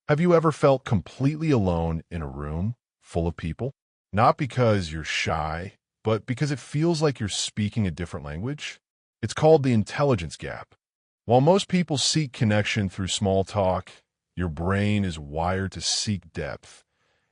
Have you ever felt completely alone in a room full of people? Not because you're shy, but because it feels like you're speaking a different language? It's called the intelligence gap. While most people seek connection through small talk, your brain is wired to seek depth,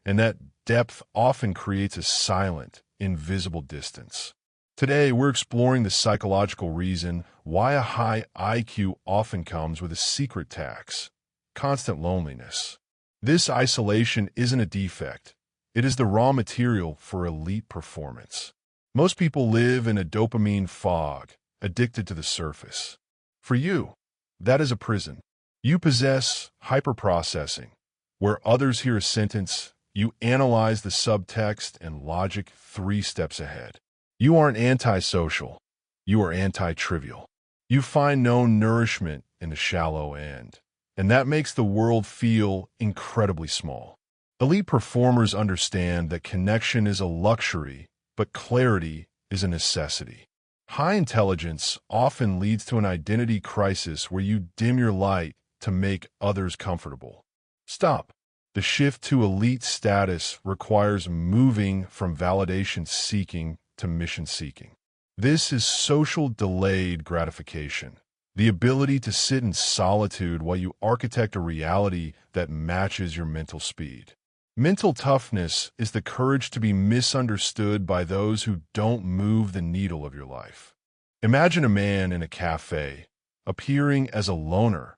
and that depth often creates a silent, invisible distance. Today, we're exploring the psychological reason why a high IQ often comes with a secret tax: constant loneliness. This isolation isn't a defect. It is the raw material for elite performance. Most people live in a dopamine fog, addicted to the surface. For you, that is a prison. You possess hyperprocessing. Where others hear a sentence, you analyze the subtext and logic 3 steps ahead. You aren't antisocial. You are anti-trivial. You find no nourishment in the shallow end, and that makes the world feel incredibly small. Elite performers understand that connection is a luxury, but clarity is a necessity. High intelligence often leads to an identity crisis where you dim your light to make others comfortable. Stop. The shift to elite status requires moving from validation seeking to mission seeking. This is social delayed gratification, the ability to sit in solitude while you architect a reality that matches your mental speed. Mental toughness is the courage to be misunderstood by those who don't move the needle of your life. Imagine a man in a cafe, appearing as a loner,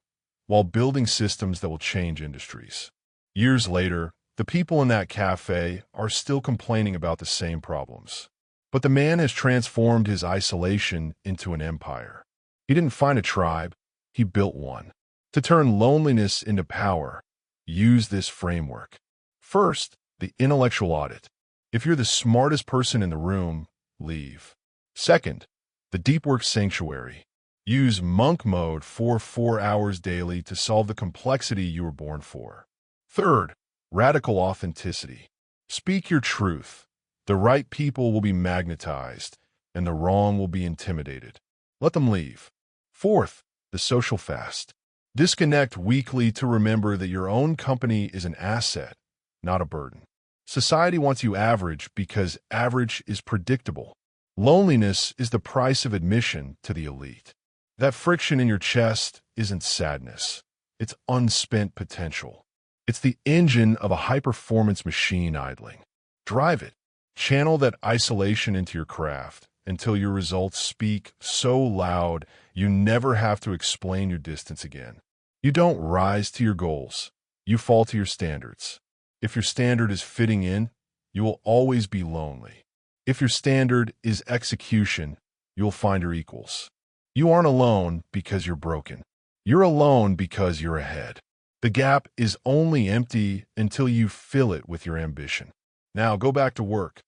while building systems that will change industries. Years later, the people in that cafe are still complaining about the same problems. But the man has transformed his isolation into an empire. He didn't find a tribe, he built one. To turn loneliness into power, use this framework. First, the intellectual audit. If you're the smartest person in the room, leave. Second, the deep work sanctuary. Use monk mode for 4 hours daily to solve the complexity you were born for. Third, radical authenticity. Speak your truth. The right people will be magnetized, and the wrong will be intimidated. Let them leave. Fourth, the social fast. Disconnect weekly to remember that your own company is an asset, not a burden. Society wants you average because average is predictable. Loneliness is the price of admission to the elite. That friction in your chest isn't sadness. It's unspent potential. It's the engine of a high-performance machine idling. Drive it. Channel that isolation into your craft until your results speak so loud you never have to explain your distance again. You don't rise to your goals. You fall to your standards. If your standard is fitting in, you will always be lonely. If your standard is execution, you'll find your equals. You aren't alone because you're broken. You're alone because you're ahead. The gap is only empty until you fill it with your ambition. Now go back to work.